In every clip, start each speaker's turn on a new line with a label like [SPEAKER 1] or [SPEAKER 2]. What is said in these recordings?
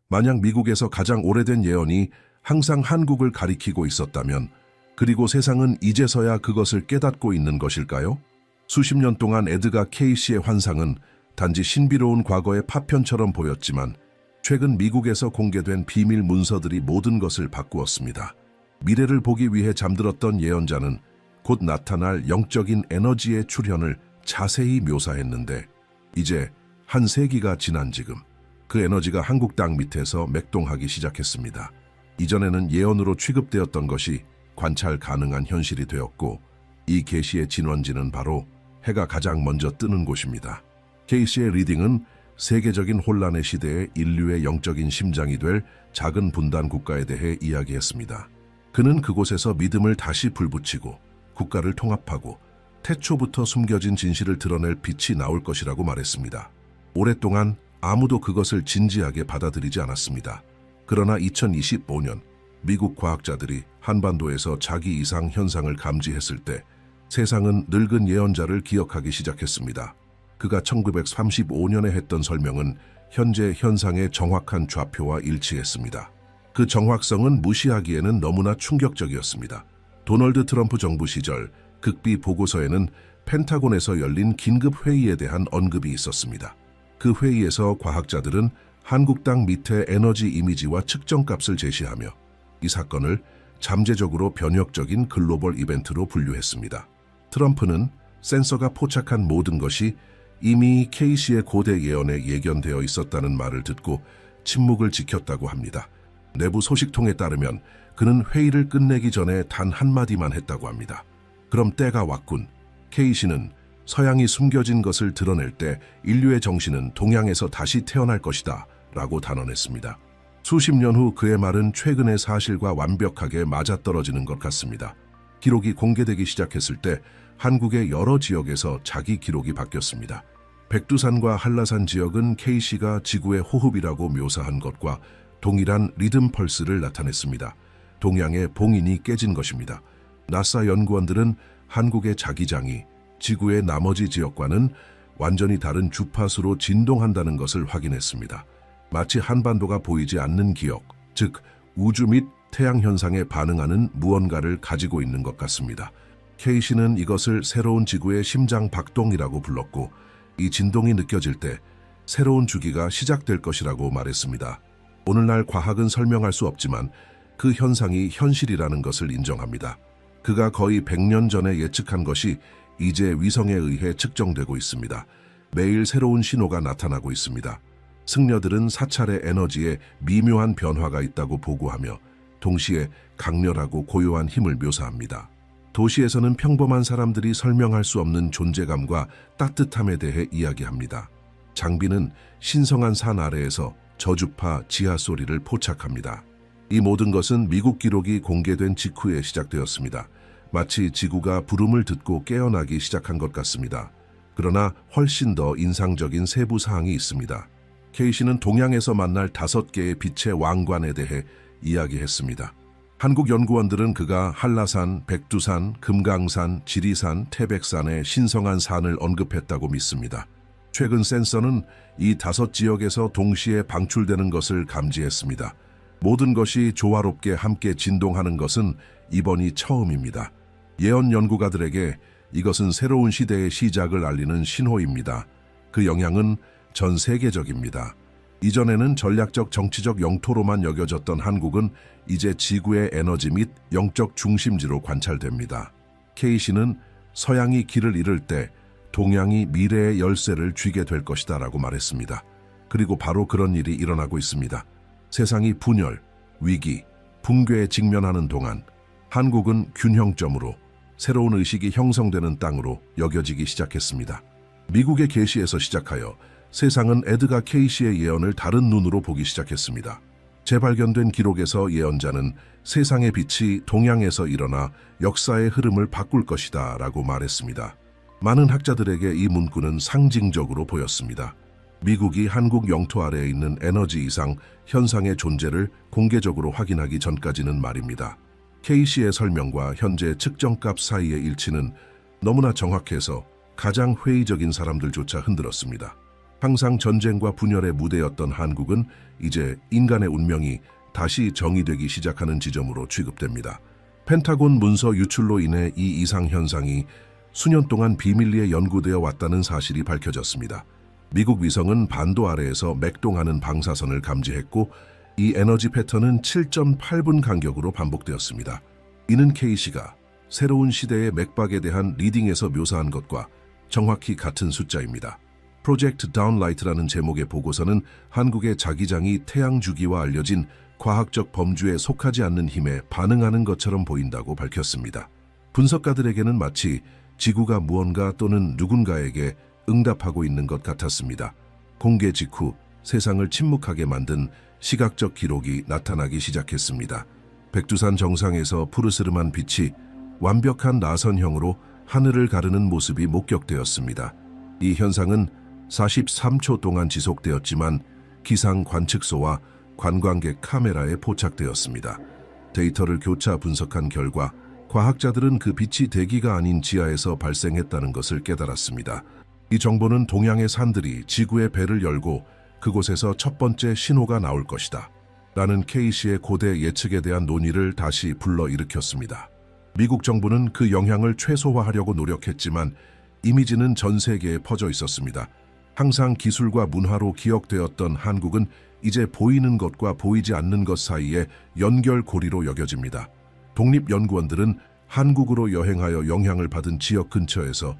[SPEAKER 1] 만약 미국에서 가장 오래된 예언이 항상 한국을 가리키고 있었다면, 그리고 세상은 이제서야 그것을 깨닫고 있는 것일까요? 수십 년 동안 에드가 케이시의 환상은 단지 신비로운 과거의 파편처럼 보였지만, 최근 미국에서 공개된 비밀 문서들이 모든 것을 바꾸었습니다. 미래를 보기 위해 잠들었던 예언자는 곧 나타날 영적인 에너지의 출현을 자세히 묘사했는데, 이제 한 세기가 지난 지금 그 에너지가 한국 땅 밑에서 맥동하기 시작했습니다. 이전에는 예언으로 취급되었던 것이 관찰 가능한 현실이 되었고, 이 계시의 진원지는 바로 해가 가장 먼저 뜨는 곳입니다. 케이시의 리딩은 세계적인 혼란의 시대에 인류의 영적인 심장이 될 작은 분단 국가에 대해 이야기했습니다. 그는 그곳에서 믿음을 다시 불붙이고 국가를 통합하고 태초부터 숨겨진 진실을 드러낼 빛이 나올 것이라고 말했습니다. 오랫동안 아무도 그것을 진지하게 받아들이지 않았습니다. 그러나 2025년 미국 과학자들이 한반도에서 자기 이상 현상을 감지했을 때 세상은 늙은 예언자를 기억하기 시작했습니다. 그가 1935년에 했던 설명은 현재 현상의 정확한 좌표와 일치했습니다. 그 정확성은 무시하기에는 너무나 충격적이었습니다. 도널드 트럼프 정부 시절 극비 보고서에는 펜타곤에서 열린 긴급 회의에 대한 언급이 있었습니다. 그 회의에서 과학자들은 한국 땅 밑의 에너지 이미지와 측정값을 제시하며 이 사건을 잠재적으로 변혁적인 글로벌 이벤트로 분류했습니다. 트럼프는 센서가 포착한 모든 것이 이미 케이시의 고대 예언에 예견되어 있었다는 말을 듣고 침묵을 지켰다고 합니다. 내부 소식통에 따르면 그는 회의를 끝내기 전에 단 한마디만 했다고 합니다. 그럼 때가 왔군. 케이시는 서양이 숨겨진 것을 드러낼 때 인류의 정신은 동양에서 다시 태어날 것이다 라고 단언했습니다. 수십 년 후 그의 말은 최근의 사실과 완벽하게 맞아떨어지는 것 같습니다. 기록이 공개되기 시작했을 때 한국의 여러 지역에서 자기 기록이 바뀌었습니다. 백두산과 한라산 지역은 케이시가 지구의 호흡이라고 묘사한 것과 동일한 리듬 펄스를 나타냈습니다. 동양의 봉인이 깨진 것입니다. 나사 연구원들은 한국의 자기장이 지구의 나머지 지역과는 완전히 다른 주파수로 진동한다는 것을 확인했습니다. 마치 한반도가 보이지 않는 기억, 즉 우주 및 태양 현상에 반응하는 무언가를 가지고 있는 것 같습니다. 케이시는 이것을 새로운 지구의 심장 박동이라고 불렀고, 이 진동이 느껴질 때 새로운 주기가 시작될 것이라고 말했습니다. 오늘날 과학은 설명할 수 없지만 그 현상이 현실이라는 것을 인정합니다. 그가 거의 100년 전에 예측한 것이 이제 위성에 의해 측정되고 있습니다. 매일 새로운 신호가 나타나고 있습니다. 승려들은 사찰의 에너지에 미묘한 변화가 있다고 보고하며 동시에 강렬하고 고요한 힘을 묘사합니다. 도시에서는 평범한 사람들이 설명할 수 없는 존재감과 따뜻함에 대해 이야기합니다. 장비는 신성한 산 아래에서 저주파 지하 소리를 포착합니다. 이 모든 것은 미국 기록이 공개된 직후에 시작되었습니다. 마치 지구가 부름을 듣고 깨어나기 시작한 것 같습니다. 그러나 훨씬 더 인상적인 세부 사항이 있습니다. 케이시는 동양에서 만날 5개의 빛의 왕관에 대해 이야기했습니다. 한국 연구원들은 그가 한라산, 백두산, 금강산, 지리산, 태백산의 신성한 산을 언급했다고 믿습니다. 최근 센서는 이 5지역에서 동시에 방출되는 것을 감지했습니다. 모든 것이 조화롭게 함께 진동하는 것은 이번이 처음입니다. 예언 연구가들에게 이것은 새로운 시대의 시작을 알리는 신호입니다. 그 영향은 전 세계적입니다. 이전에는 전략적 정치적 영토로만 여겨졌던 한국은 이제 지구의 에너지 및 영적 중심지로 관찰됩니다. 케이시는 서양이 길을 잃을 때 동양이 미래의 열쇠를 쥐게 될 것이다 라고 말했습니다. 그리고 바로 그런 일이 일어나고 있습니다. 세상이 분열, 위기, 붕괴에 직면하는 동안 한국은 균형점으로 새로운 의식이 형성되는 땅으로 여겨지기 시작했습니다. 미국의 계시에서 시작하여 세상은 에드가 케이시의 예언을 다른 눈으로 보기 시작했습니다. 재발견된 기록에서 예언자는 세상의 빛이 동양에서 일어나 역사의 흐름을 바꿀 것이다 라고 말했습니다. 많은 학자들에게 이 문구는 상징적으로 보였습니다. 미국이 한국 영토 아래에 있는 에너지 이상 현상의 존재를 공개적으로 확인하기 전까지는 말입니다. 케이시의 설명과 현재 측정값 사이의 일치는 너무나 정확해서 가장 회의적인 사람들조차 흔들었습니다. 항상 전쟁과 분열의 무대였던 한국은 이제 인간의 운명이 다시 정의되기 시작하는 지점으로 취급됩니다. 펜타곤 문서 유출로 인해 이 이상 현상이 수년 동안 비밀리에 연구되어 왔다는 사실이 밝혀졌습니다. 미국 위성은 반도 아래에서 맥동하는 방사선을 감지했고 이 에너지 패턴은 7.8분 간격으로 반복되었습니다. 이는 K씨가 새로운 시대의 맥박에 대한 리딩에서 묘사한 것과 정확히 같은 숫자입니다. 프로젝트 다운라이트라는 제목의 보고서는 한국의 자기장이 태양 주기와 알려진 과학적 범주에 속하지 않는 힘에 반응하는 것처럼 보인다고 밝혔습니다. 분석가들에게는 마치 지구가 무언가 또는 누군가에게 응답하고 있는 것 같았습니다. 공개 직후 세상을 침묵하게 만든 시각적 기록이 나타나기 시작했습니다. 백두산 정상에서 푸르스름한 빛이 완벽한 나선형으로 하늘을 가르는 모습이 목격되었습니다. 이 현상은 43초 동안 지속되었지만 기상 관측소와 관광객 카메라에 포착되었습니다. 데이터를 교차 분석한 결과 과학자들은 그 빛이 대기가 아닌 지하에서 발생했다는 것을 깨달았습니다. 이 정보는 동양의 산들이 지구의 배를 열고 그곳에서 첫 번째 신호가 나올 것이다 라는 K씨의 고대 예측에 대한 논의를 다시 불러일으켰습니다. 미국 정부는 그 영향을 최소화하려고 노력했지만 이미지는 전 세계에 퍼져 있었습니다. 항상 기술과 문화로 기억되었던 한국은 이제 보이는 것과 보이지 않는 것 사이에 연결고리로 여겨집니다. 독립연구원들은 한국으로 여행하여 영향을 받은 지역 근처에서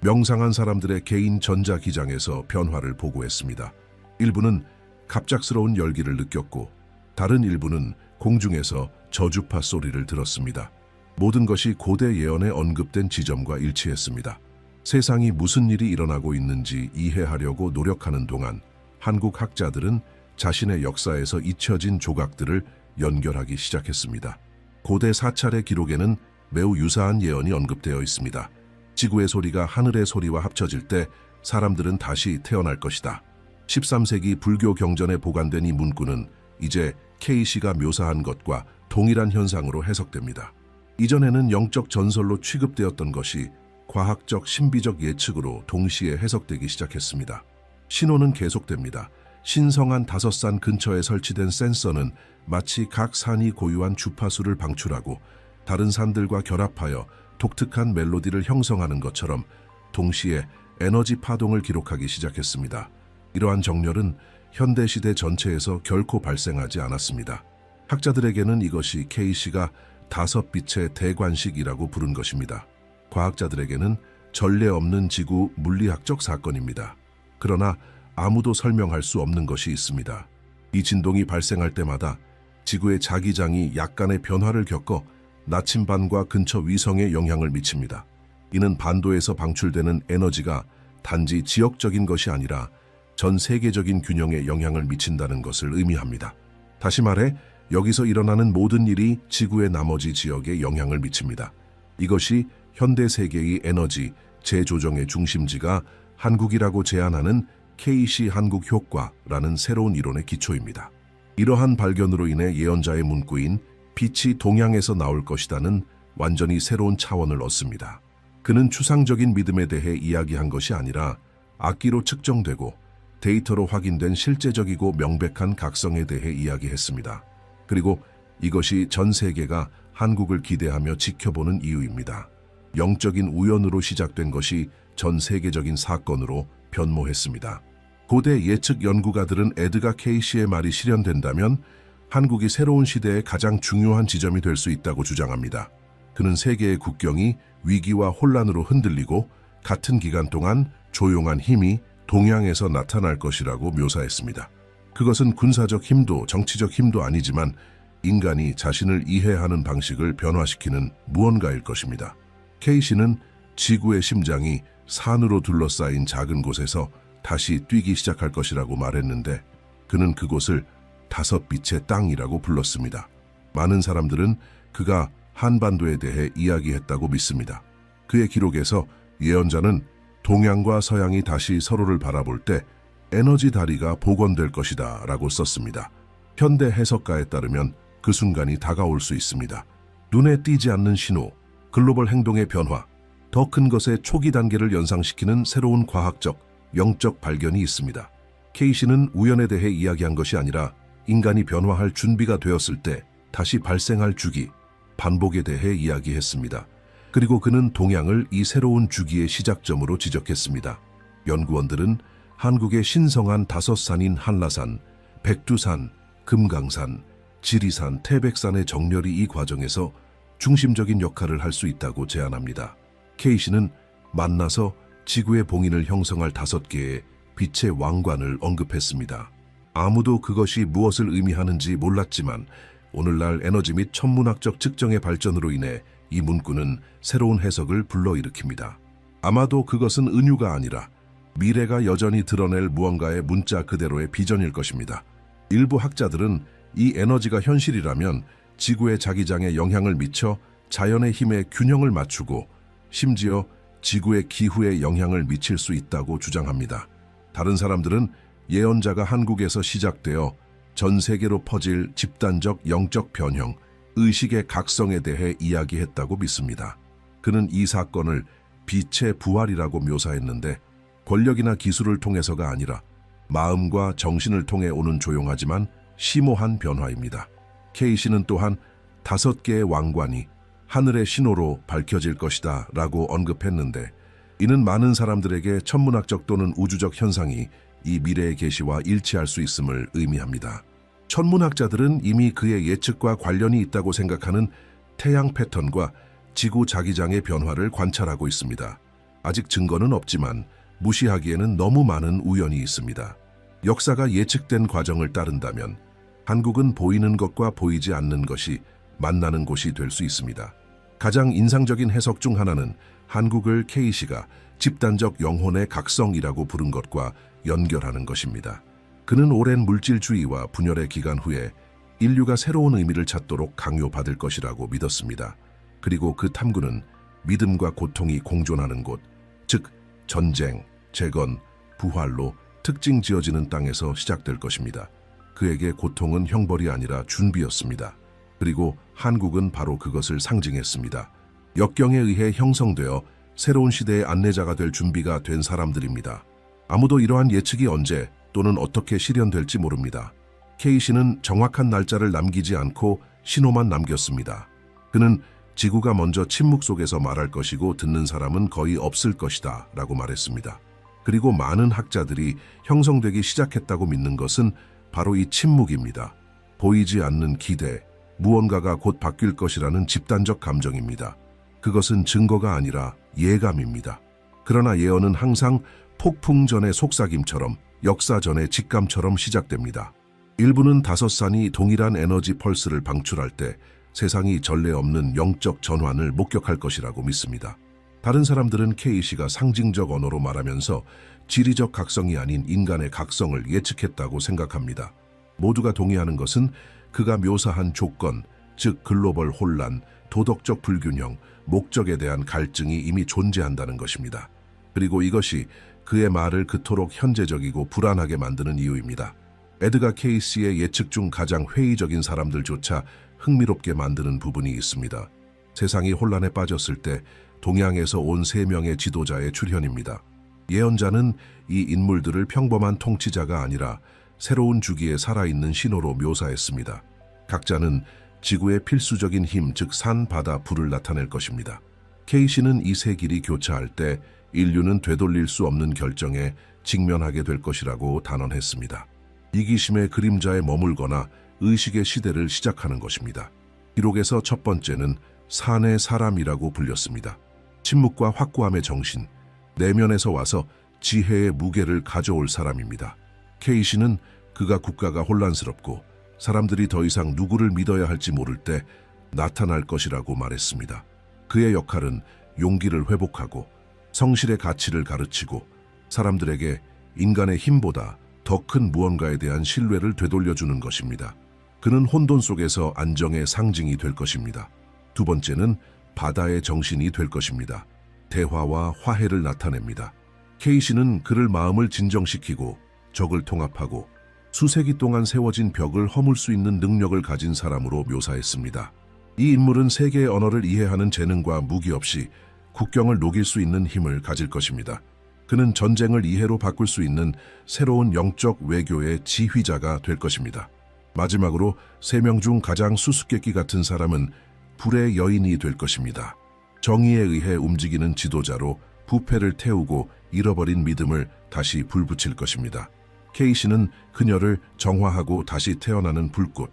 [SPEAKER 1] 명상한 사람들의 개인 전자기장에서 변화를 보고했습니다. 일부는 갑작스러운 열기를 느꼈고 다른 일부는 공중에서 저주파 소리를 들었습니다. 모든 것이 고대 예언에 언급된 지점과 일치했습니다. 세상이 무슨 일이 일어나고 있는지 이해하려고 노력하는 동안 한국 학자들은 자신의 역사에서 잊혀진 조각들을 연결하기 시작했습니다. 고대 사찰의 기록에는 매우 유사한 예언이 언급되어 있습니다. 지구의 소리가 하늘의 소리와 합쳐질 때 사람들은 다시 태어날 것이다. 13세기 불교 경전에 보관된 이 문구는 이제 K씨가 묘사한 것과 동일한 현상으로 해석됩니다. 이전에는 영적 전설로 취급되었던 것이 과학적 신비적 예측으로 동시에 해석되기 시작했습니다. 신호는 계속됩니다. 신성한 5산 근처에 설치된 센서는 마치 각 산이 고유한 주파수를 방출하고 다른 산들과 결합하여 독특한 멜로디를 형성하는 것처럼 동시에 에너지 파동을 기록하기 시작했습니다. 이러한 정렬은 현대시대 전체에서 결코 발생하지 않았습니다. 학자들에게는 이것이 K씨가 5빛의 대관식이라고 부른 것입니다. 과학자들에게는 전례 없는 지구 물리학적 사건입니다. 그러나 아무도 설명할 수 없는 것이 있습니다. 이 진동이 발생할 때마다 지구의 자기장이 약간의 변화를 겪어 나침반과 근처 위성에 영향을 미칩니다. 이는 반도에서 방출되는 에너지가 단지 지역적인 것이 아니라 전 세계적인 균형에 영향을 미친다는 것을 의미합니다. 다시 말해 여기서 일어나는 모든 일이 지구의 나머지 지역에 영향을 미칩니다. 이것이 현대 세계의 에너지 재조정의 중심지가 한국이라고 제안하는 K씨 한국 효과라는 새로운 이론의 기초입니다. 이러한 발견으로 인해 예언자의 문구인 빛이 동양에서 나올 것이다는 완전히 새로운 차원을 얻습니다. 그는 추상적인 믿음에 대해 이야기한 것이 아니라 악기로 측정되고 데이터로 확인된 실제적이고 명백한 각성에 대해 이야기했습니다. 그리고 이것이 전 세계가 한국을 기대하며 지켜보는 이유입니다. 영적인 우연으로 시작된 것이 전 세계적인 사건으로 변모했습니다. 고대 예측 연구가들은 에드가 K씨의 말이 실현된다면 한국이 새로운 시대의 가장 중요한 지점이 될 수 있다고 주장합니다. 그는 세계의 국경이 위기와 혼란으로 흔들리고 같은 기간 동안 조용한 힘이 동양에서 나타날 것이라고 묘사했습니다. 그것은 군사적 힘도 정치적 힘도 아니지만 인간이 자신을 이해하는 방식을 변화시키는 무언가일 것입니다. K씨는 지구의 심장이 산으로 둘러싸인 작은 곳에서 다시 뛰기 시작할 것이라고 말했는데 그는 그곳을 5빛의 땅이라고 불렀습니다. 많은 사람들은 그가 한반도에 대해 이야기했다고 믿습니다. 그의 기록에서 예언자는 동양과 서양이 다시 서로를 바라볼 때 에너지 다리가 복원될 것이다 라고 썼습니다. 현대 해석가에 따르면 그 순간이 다가올 수 있습니다. 눈에 띄지 않는 신호, 글로벌 행동의 변화, 더 큰 것의 초기 단계를 연상시키는 새로운 과학적, 영적 발견이 있습니다. 케이시는 우연에 대해 이야기한 것이 아니라 인간이 변화할 준비가 되었을 때 다시 발생할 주기, 반복에 대해 이야기했습니다. 그리고 그는 동양을 이 새로운 주기의 시작점으로 지적했습니다. 연구원들은 한국의 신성한 5산인 한라산, 백두산, 금강산, 지리산, 태백산의 정렬이 이 과정에서 중심적인 역할을 할 수 있다고 제안합니다. 케이시는 만나서 지구의 봉인을 형성할 5개의 빛의 왕관을 언급했습니다. 아무도 그것이 무엇을 의미하는지 몰랐지만 오늘날 에너지 및 천문학적 측정의 발전으로 인해 이 문구는 새로운 해석을 불러일으킵니다. 아마도 그것은 은유가 아니라 미래가 여전히 드러낼 무언가의 문자 그대로의 비전일 것입니다. 일부 학자들은 이 에너지가 현실이라면 지구의 자기장에 영향을 미쳐 자연의 힘의 균형을 맞추고 심지어 지구의 기후에 영향을 미칠 수 있다고 주장합니다. 다른 사람들은 예언자가 한국에서 시작되어 전 세계로 퍼질 집단적 영적 변형, 의식의 각성에 대해 이야기했다고 믿습니다. 그는 이 사건을 빛의 부활이라고 묘사했는데 권력이나 기술을 통해서가 아니라 마음과 정신을 통해 오는 조용하지만 심오한 변화입니다. 케이시는 또한 5개의 왕관이 하늘의 신호로 밝혀질 것이다 라고 언급했는데 이는 많은 사람들에게 천문학적 또는 우주적 현상이 이 미래의 계시와 일치할 수 있음을 의미합니다. 천문학자들은 이미 그의 예측과 관련이 있다고 생각하는 태양 패턴과 지구 자기장의 변화를 관찰하고 있습니다. 아직 증거는 없지만 무시하기에는 너무 많은 우연이 있습니다. 역사가 예측된 과정을 따른다면 한국은 보이는 것과 보이지 않는 것이 만나는 곳이 될 수 있습니다. 가장 인상적인 해석 중 하나는 한국을 케이시가 집단적 영혼의 각성이라고 부른 것과 연결하는 것입니다. 그는 오랜 물질주의와 분열의 기간 후에 인류가 새로운 의미를 찾도록 강요받을 것이라고 믿었습니다. 그리고 그 탐구는 믿음과 고통이 공존하는 곳, 즉 전쟁, 재건, 부활로 특징 지어지는 땅에서 시작될 것입니다. 그에게 고통은 형벌이 아니라 준비였습니다. 그리고 한국은 바로 그것을 상징했습니다. 역경에 의해 형성되어 새로운 시대의 안내자가 될 준비가 된 사람들입니다. 아무도 이러한 예측이 언제 또는 어떻게 실현될지 모릅니다. 케이시는 정확한 날짜를 남기지 않고 신호만 남겼습니다. 그는 지구가 먼저 침묵 속에서 말할 것이고 듣는 사람은 거의 없을 것이다 라고 말했습니다. 그리고 많은 학자들이 형성되기 시작했다고 믿는 것은 바로 이 침묵입니다. 보이지 않는 기대, 무언가가 곧 바뀔 것이라는 집단적 감정입니다. 그것은 증거가 아니라 예감입니다. 그러나 예언은 항상 폭풍 전의 속삭임처럼 역사 전의 직감처럼 시작됩니다. 일부는 5산이 동일한 에너지 펄스를 방출할 때 세상이 전례 없는 영적 전환을 목격할 것이라고 믿습니다. 다른 사람들은 케이시가 상징적 언어로 말하면서 지리적 각성이 아닌 인간의 각성을 예측했다고 생각합니다. 모두가 동의하는 것은 그가 묘사한 조건, 즉 글로벌 혼란, 도덕적 불균형, 목적에 대한 갈증이 이미 존재한다는 것입니다. 그리고 이것이 그의 말을 그토록 현재적이고 불안하게 만드는 이유입니다. 에드가 케이시의 예측 중 가장 회의적인 사람들조차 흥미롭게 만드는 부분이 있습니다. 세상이 혼란에 빠졌을 때 동양에서 온 3명의 지도자의 출현입니다. 예언자는 이 인물들을 평범한 통치자가 아니라 새로운 주기에 살아있는 신호로 묘사했습니다. 각자는 지구의 필수적인 힘, 즉 산, 바다, 불을 나타낼 것입니다. 케이시는 이 3길이 교차할 때 인류는 되돌릴 수 없는 결정에 직면하게 될 것이라고 단언했습니다. 이기심의 그림자에 머물거나 의식의 시대를 시작하는 것입니다. 기록에서 첫 번째는 산의 사람이라고 불렸습니다. 침묵과 확고함의 정신, 내면에서 와서 지혜의 무게를 가져올 사람입니다. 케이시는 그가 국가가 혼란스럽고 사람들이 더 이상 누구를 믿어야 할지 모를 때 나타날 것이라고 말했습니다. 그의 역할은 용기를 회복하고 성실의 가치를 가르치고 사람들에게 인간의 힘보다 더 큰 무언가에 대한 신뢰를 되돌려주는 것입니다. 그는 혼돈 속에서 안정의 상징이 될 것입니다. 두 번째는 바다의 정신이 될 것입니다. 대화와 화해를 나타냅니다. 케이시는 그를 마음을 진정시키고 적을 통합하고 수세기 동안 세워진 벽을 허물 수 있는 능력을 가진 사람으로 묘사했습니다. 이 인물은 세계의 언어를 이해하는 재능과 무기 없이 국경을 녹일 수 있는 힘을 가질 것입니다. 그는 전쟁을 이해로 바꿀 수 있는 새로운 영적 외교의 지휘자가 될 것입니다. 마지막으로 3명 중 가장 수수께끼 같은 사람은 불의 여인이 될 것입니다. 정의에 의해 움직이는 지도자로 부패를 태우고 잃어버린 믿음을 다시 불붙일 것입니다. 케이시는 그녀를 정화하고 다시 태어나는 불꽃,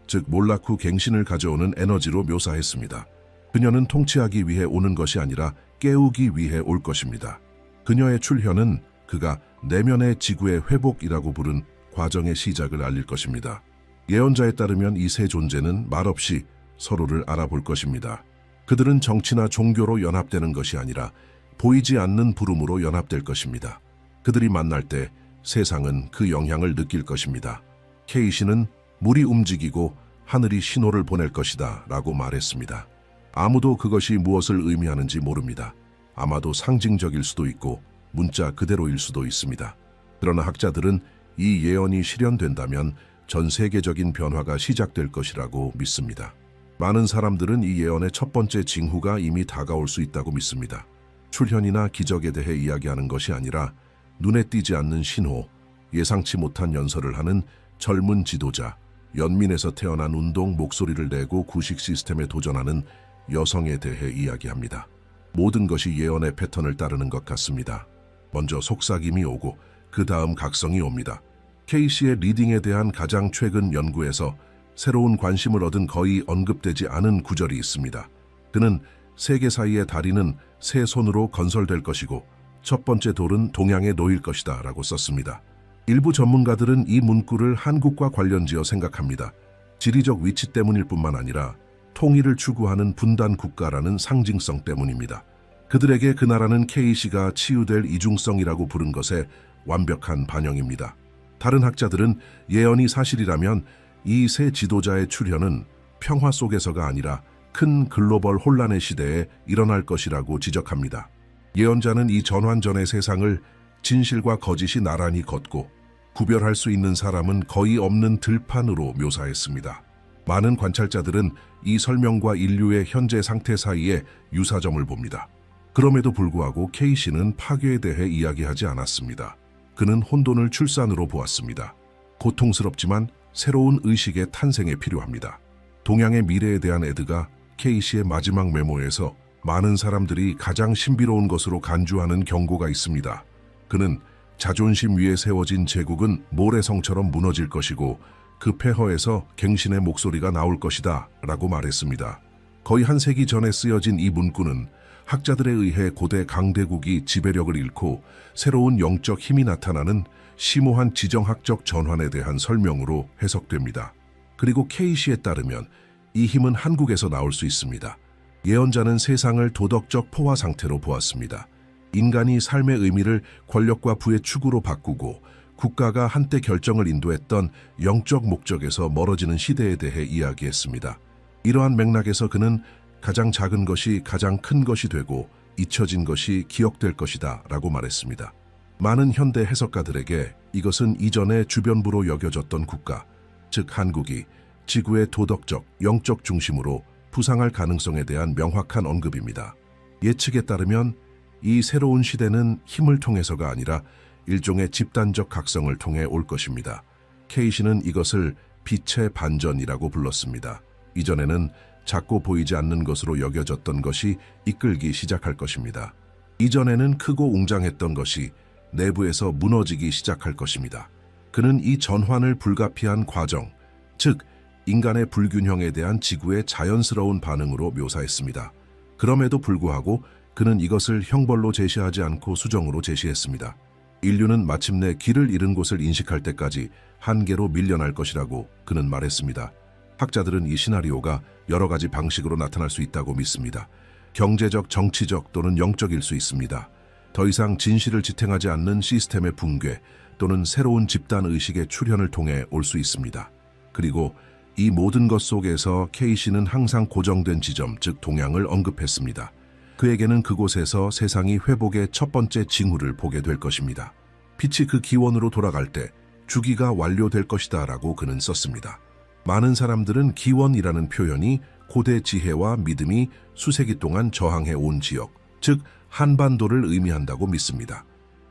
[SPEAKER 1] 즉 몰라쿠 갱신을 가져오는 에너지로 묘사했습니다. 그녀는 통치하기 위해 오는 것이 아니라 깨우기 위해 올 것입니다. 그녀의 출현은 그가 내면의 지구의 회복이라고 부른 과정의 시작을 알릴 것입니다. 예언자에 따르면 이 세 존재는 말없이 서로를 알아볼 것입니다. 그들은 정치나 종교로 연합되는 것이 아니라 보이지 않는 부름으로 연합될 것입니다. 그들이 만날 때 세상은 그 영향을 느낄 것입니다. 케이시는 물이 움직이고 하늘이 신호를 보낼 것이다 라고 말했습니다. 아무도 그것이 무엇을 의미하는지 모릅니다. 아마도 상징적일 수도 있고 문자 그대로일 수도 있습니다. 그러나 학자들은 이 예언이 실현된다면 전 세계적인 변화가 시작될 것이라고 믿습니다. 많은 사람들은 이 예언의 첫 번째 징후가 이미 다가올 수 있다고 믿습니다. 출현이나 기적에 대해 이야기하는 것이 아니라 눈에 띄지 않는 신호, 예상치 못한 연설을 하는 젊은 지도자, 연민에서 태어난 운동 목소리를 내고 구식 시스템에 도전하는 여성에 대해 이야기합니다. 모든 것이 예언의 패턴을 따르는 것 같습니다. 먼저 속삭임이 오고 그 다음 각성이 옵니다. 케이시의 리딩에 대한 가장 최근 연구에서 새로운 관심을 얻은 거의 언급되지 않은 구절이 있습니다. 그는 세계 사이의 다리는 세 손으로 건설될 것이고 첫 번째 돌은 동양에 놓일 것이다 라고 썼습니다. 일부 전문가들은 이 문구를 한국과 관련지어 생각합니다. 지리적 위치 때문일 뿐만 아니라 통일을 추구하는 분단 국가라는 상징성 때문입니다. 그들에게 그 나라는 케이시가 치유될 이중성이라고 부른 것의 완벽한 반영입니다. 다른 학자들은 예언이 사실이라면 이 세 지도자의 출현은 평화 속에서가 아니라 큰 글로벌 혼란의 시대에 일어날 것이라고 지적합니다. 예언자는 이 전환전의 세상을 진실과 거짓이 나란히 걷고 구별할 수 있는 사람은 거의 없는 들판으로 묘사했습니다. 많은 관찰자들은 이 설명과 인류의 현재 상태 사이에 유사점을 봅니다. 그럼에도 불구하고 케이시는 파괴에 대해 이야기하지 않았습니다. 그는 혼돈을 출산으로 보았습니다. 고통스럽지만 새로운 의식의 탄생에 필요합니다. 동양의 미래에 대한 에드가 케이시의 마지막 메모에서 많은 사람들이 가장 신비로운 것으로 간주하는 경고가 있습니다. 그는 자존심 위에 세워진 제국은 모래성처럼 무너질 것이고 그 폐허에서 갱신의 목소리가 나올 것이다 라고 말했습니다. 거의 한 세기 전에 쓰여진 이 문구는 학자들에 의해 고대 강대국이 지배력을 잃고 새로운 영적 힘이 나타나는 심오한 지정학적 전환에 대한 설명으로 해석됩니다. 그리고 케이시에 따르면 이 힘은 한국에서 나올 수 있습니다. 예언자는 세상을 도덕적 포화 상태로 보았습니다. 인간이 삶의 의미를 권력과 부의 추구로 바꾸고 국가가 한때 결정을 인도했던 영적 목적에서 멀어지는 시대에 대해 이야기했습니다. 이러한 맥락에서 그는 가장 작은 것이 가장 큰 것이 되고 잊혀진 것이 기억될 것이다 라고 말했습니다. 많은 현대 해석가들에게 이것은 이전의 주변부로 여겨졌던 국가, 즉 한국이 지구의 도덕적, 영적 중심으로 부상할 가능성에 대한 명확한 언급입니다. 예측에 따르면 이 새로운 시대는 힘을 통해서가 아니라 일종의 집단적 각성을 통해 올 것입니다. 케이시는 이것을 빛의 반전이라고 불렀습니다. 이전에는 작고 보이지 않는 것으로 여겨졌던 것이 이끌기 시작할 것입니다. 이전에는 크고 웅장했던 것이 내부에서 무너지기 시작할 것입니다. 그는 이 전환을 불가피한 과정, 즉 인간의 불균형에 대한 지구의 자연스러운 반응으로 묘사했습니다. 그럼에도 불구하고 그는 이것을 형벌로 제시하지 않고 수정으로 제시했습니다. 인류는 마침내 길을 잃은 곳을 인식할 때까지 한계로 밀려날 것이라고 그는 말했습니다. 학자들은 이 시나리오가 여러 가지 방식으로 나타날 수 있다고 믿습니다. 경제적, 정치적 또는 영적일 수 있습니다. 더 이상 진실을 지탱하지 않는 시스템의 붕괴 또는 새로운 집단 의식의 출현을 통해 올 수 있습니다. 그리고 이 모든 것 속에서 케이시는 항상 고정된 지점, 즉 동양을 언급했습니다. 그에게는 그곳에서 세상이 회복의 첫 번째 징후를 보게 될 것입니다. 빛이 그 기원으로 돌아갈 때 주기가 완료될 것이다 라고 그는 썼습니다. 많은 사람들은 기원이라는 표현이 고대 지혜와 믿음이 수세기 동안 저항해 온 지역, 즉 한반도를 의미한다고 믿습니다.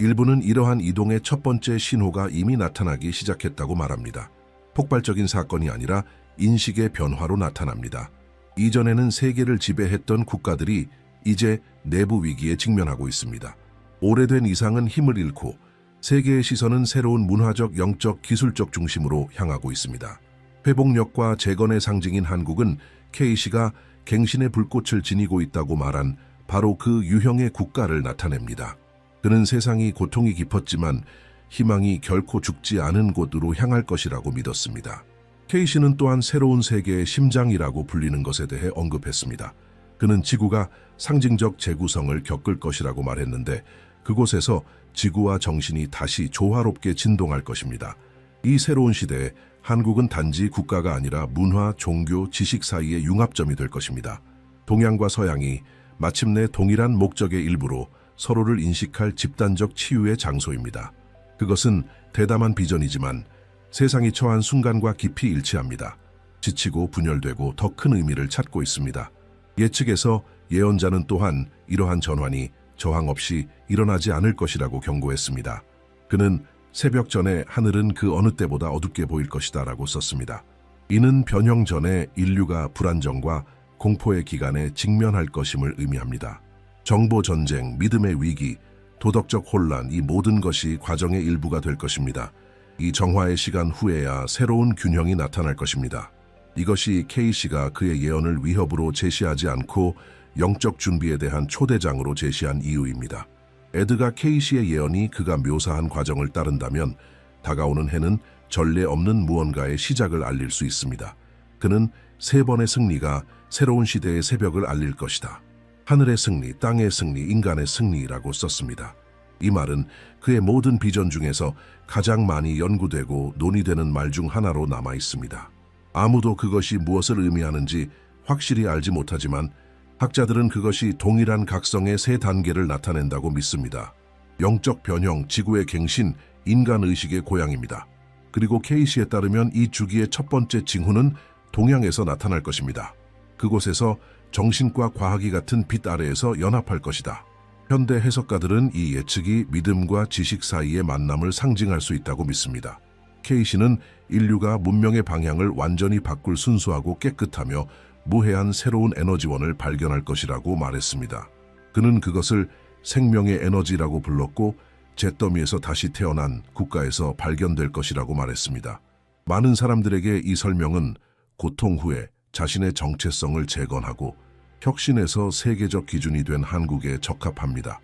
[SPEAKER 1] 일부는 이러한 이동의 첫 번째 신호가 이미 나타나기 시작했다고 말합니다. 폭발적인 사건이 아니라 인식의 변화로 나타납니다. 이전에는 세계를 지배했던 국가들이 이제 내부 위기에 직면하고 있습니다. 오래된 이상은 힘을 잃고 세계의 시선은 새로운 문화적, 영적, 기술적 중심으로 향하고 있습니다. 회복력과 재건의 상징인 한국은 K씨가 갱신의 불꽃을 지니고 있다고 말한 바로 그 유형의 국가를 나타냅니다. 그는 세상이 고통이 깊었지만 희망이 결코 죽지 않은 곳으로 향할 것이라고 믿었습니다. K씨는 또한 새로운 세계의 심장이라고 불리는 것에 대해 언급했습니다. 그는 지구가 상징적 재구성을 겪을 것이라고 말했는데 그곳에서 지구와 정신이 다시 조화롭게 진동할 것입니다. 이 새로운 시대에 한국은 단지 국가가 아니라 문화, 종교, 지식 사이의 융합점이 될 것입니다. 동양과 서양이 마침내 동일한 목적의 일부로 서로를 인식할 집단적 치유의 장소입니다. 그것은 대담한 비전이지만 세상이 처한 순간과 깊이 일치합니다. 지치고 분열되고 더 큰 의미를 찾고 있습니다. 예측에서 예언자는 또한 이러한 전환이 저항 없이 일어나지 않을 것이라고 경고했습니다. 그는 새벽 전에 하늘은 그 어느 때보다 어둡게 보일 것이다 라고 썼습니다. 이는 변형 전에 인류가 불안정과 공포의 기간에 직면할 것임을 의미합니다. 정보 전쟁, 믿음의 위기, 도덕적 혼란, 이 모든 것이 과정의 일부가 될 것입니다. 이 정화의 시간 후에야 새로운 균형이 나타날 것입니다. 이것이 K씨가 그의 예언을 위협으로 제시하지 않고 영적 준비에 대한 초대장으로 제시한 이유입니다. 에드가 K씨의 예언이 그가 묘사한 과정을 따른다면 다가오는 해는 전례 없는 무언가의 시작을 알릴 수 있습니다. 그는 세 번의 승리가 새로운 시대의 새벽을 알릴 것이다. 하늘의 승리, 땅의 승리, 인간의 승리라고 썼습니다. 이 말은 그의 모든 비전 중에서 가장 많이 연구되고 논의되는 말 중 하나로 남아 있습니다. 아무도 그것이 무엇을 의미하는지 확실히 알지 못하지만 학자들은 그것이 동일한 각성의 세 단계를 나타낸다고 믿습니다. 영적 변형, 지구의 갱신, 인간의식의 고향입니다. 그리고 K씨에 따르면 이 주기의 첫 번째 징후는 동양에서 나타날 것입니다. 그곳에서 정신과 과학이 같은 빛 아래에서 연합할 것이다. 현대 해석가들은 이 예측이 믿음과 지식 사이의 만남을 상징할 수 있다고 믿습니다. K씨는 인류가 문명의 방향을 완전히 바꿀 순수하고 깨끗하며 무해한 새로운 에너지원을 발견할 것이라고 말했습니다. 그는 그것을 생명의 에너지라고 불렀고 잿더미에서 다시 태어난 국가에서 발견될 것이라고 말했습니다. 많은 사람들에게 이 설명은 고통 후에 자신의 정체성을 재건하고 혁신에서 세계적 기준이 된 한국에 적합합니다.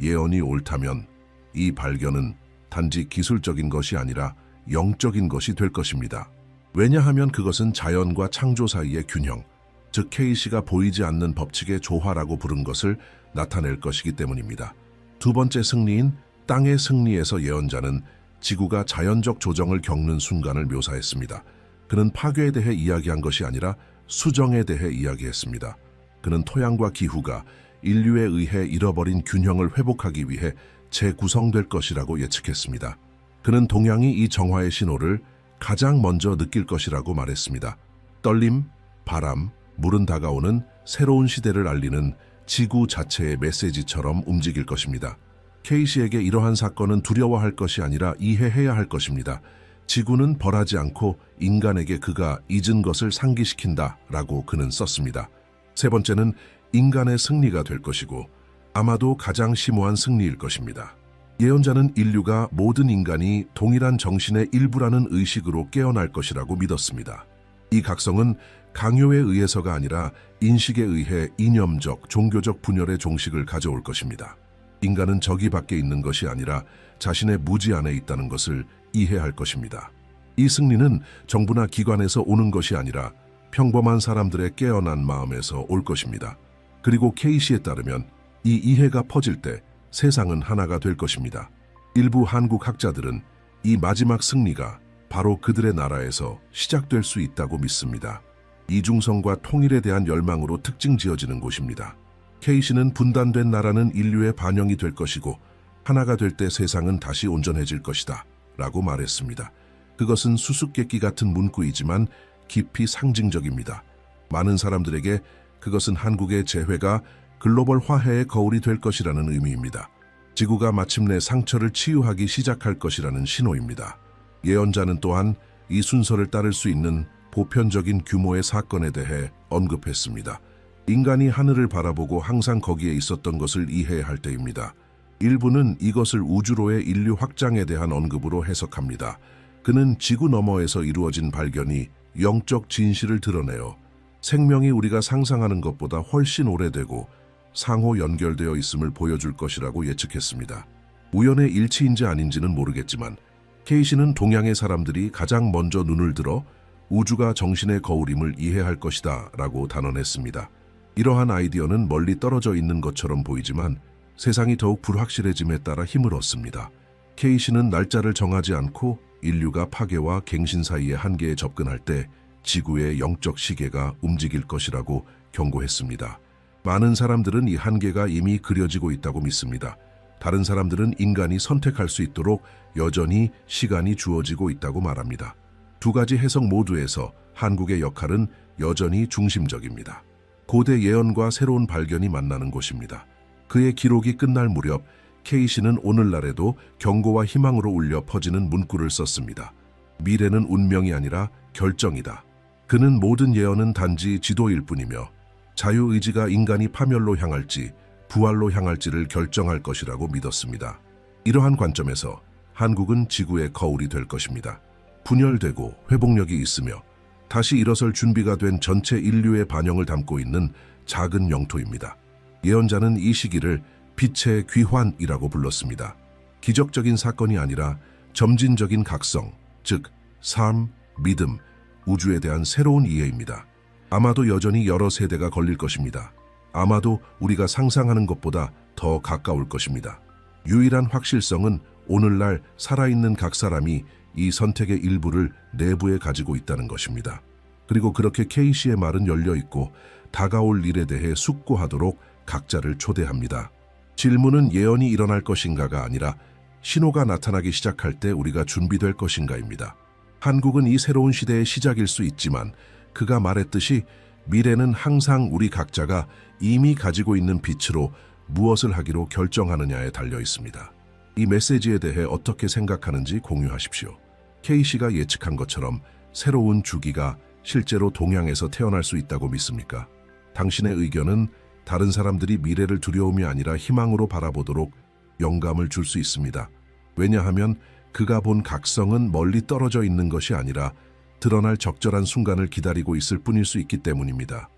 [SPEAKER 1] 예언이 옳다면 이 발견은 단지 기술적인 것이 아니라 영적인 것이 될 것입니다. 왜냐하면 그것은 자연과 창조 사이의 균형, 즉 K씨가 보이지 않는 법칙의 조화라고 부른 것을 나타낼 것이기 때문입니다. 두 번째 승리인 땅의 승리에서 예언자는 지구가 자연적 조정을 겪는 순간을 묘사했습니다. 그는 파괴에 대해 이야기한 것이 아니라 수정에 대해 이야기했습니다. 그는 토양과 기후가 인류에 의해 잃어버린 균형을 회복하기 위해 재구성될 것이라고 예측했습니다. 그는 동양이 이 정화의 신호를 가장 먼저 느낄 것이라고 말했습니다. 떨림, 바람, 물은 다가오는 새로운 시대를 알리는 지구 자체의 메시지처럼 움직일 것입니다. K씨에게 이러한 사건은 두려워할 것이 아니라 이해해야 할 것입니다. 지구는 벌하지 않고 인간에게 그가 잊은 것을 상기시킨다 라고 그는 썼습니다. 세 번째는 인간의 승리가 될 것이고 아마도 가장 심오한 승리일 것입니다. 예언자는 인류가 모든 인간이 동일한 정신의 일부라는 의식으로 깨어날 것이라고 믿었습니다. 이 각성은 강요에 의해서가 아니라 인식에 의해 이념적, 종교적 분열의 종식을 가져올 것입니다. 인간은 저기 밖에 있는 것이 아니라 자신의 무지 안에 있다는 것을 이해할 것입니다. 이 승리는 정부나 기관에서 오는 것이 아니라 평범한 사람들의 깨어난 마음에서 올 것입니다. 그리고 K씨에 따르면 이 이해가 퍼질 때 세상은 하나가 될 것입니다. 일부 한국 학자들은 이 마지막 승리가 바로 그들의 나라에서 시작될 수 있다고 믿습니다. 이중성과 통일에 대한 열망으로 특징 지어지는 곳입니다. K씨는 분단된 나라는 인류의 반영이 될 것이고 하나가 될 때 세상은 다시 온전해질 것이다 라고 말했습니다. 그것은 수수께끼 같은 문구이지만 깊이 상징적입니다. 많은 사람들에게 그것은 한국의 재회가 글로벌 화해의 거울이 될 것이라는 의미입니다. 지구가 마침내 상처를 치유하기 시작할 것이라는 신호입니다. 예언자는 또한 이 순서를 따를 수 있는 보편적인 규모의 사건에 대해 언급했습니다. 인간이 하늘을 바라보고 항상 거기에 있었던 것을 이해해야 할 때입니다. 일부는 이것을 우주로의 인류 확장에 대한 언급으로 해석합니다. 그는 지구 너머에서 이루어진 발견이 영적 진실을 드러내어 생명이 우리가 상상하는 것보다 훨씬 오래되고 상호 연결되어 있음을 보여줄 것이라고 예측했습니다. 우연의 일치인지 아닌지는 모르겠지만 케이시는 동양의 사람들이 가장 먼저 눈을 들어 우주가 정신의 거울임을 이해할 것이다 라고 단언했습니다. 이러한 아이디어는 멀리 떨어져 있는 것처럼 보이지만 세상이 더욱 불확실해짐에 따라 힘을 얻습니다. 케이시는 날짜를 정하지 않고 인류가 파괴와 갱신 사이의 한계에 접근할 때 지구의 영적 시계가 움직일 것이라고 경고했습니다. 많은 사람들은 이 한계가 이미 그려지고 있다고 믿습니다. 다른 사람들은 인간이 선택할 수 있도록 여전히 시간이 주어지고 있다고 말합니다. 두 가지 해석 모두에서 한국의 역할은 여전히 중심적입니다. 고대 예언과 새로운 발견이 만나는 곳입니다. 그의 기록이 끝날 무렵 케이시는 오늘날에도 경고와 희망으로 울려 퍼지는 문구를 썼습니다. 미래는 운명이 아니라 결정이다. 그는 모든 예언은 단지 지도일 뿐이며 자유의지가 인간이 파멸로 향할지 부활로 향할지를 결정할 것이라고 믿었습니다. 이러한 관점에서 한국은 지구의 거울이 될 것입니다. 분열되고 회복력이 있으며 다시 일어설 준비가 된 전체 인류의 반영을 담고 있는 작은 영토입니다. 예언자는 이 시기를 빛의 귀환이라고 불렀습니다. 기적적인 사건이 아니라 점진적인 각성, 즉 삶, 믿음, 우주에 대한 새로운 이해입니다. 아마도 여전히 여러 세대가 걸릴 것입니다. 아마도 우리가 상상하는 것보다 더 가까울 것입니다. 유일한 확실성은 오늘날 살아있는 각 사람이 이 선택의 일부를 내부에 가지고 있다는 것입니다. 그리고 그렇게 케이시의 말은 열려있고 다가올 일에 대해 숙고하도록 각자를 초대합니다. 질문은 예언이 일어날 것인가가 아니라 신호가 나타나기 시작할 때 우리가 준비될 것인가입니다. 한국은 이 새로운 시대의 시작일 수 있지만 그가 말했듯이 미래는 항상 우리 각자가 이미 가지고 있는 빛으로 무엇을 하기로 결정하느냐에 달려 있습니다. 이 메시지에 대해 어떻게 생각하는지 공유하십시오. K씨가 예측한 것처럼 새로운 주기가 실제로 동양에서 태어날 수 있다고 믿습니까? 당신의 의견은 다른 사람들이 미래를 두려움이 아니라 희망으로 바라보도록 영감을 줄 수 있습니다. 왜냐하면 그가 본 각성은 멀리 떨어져 있는 것이 아니라 드러날 적절한 순간을 기다리고 있을 뿐일 수 있기 때문입니다.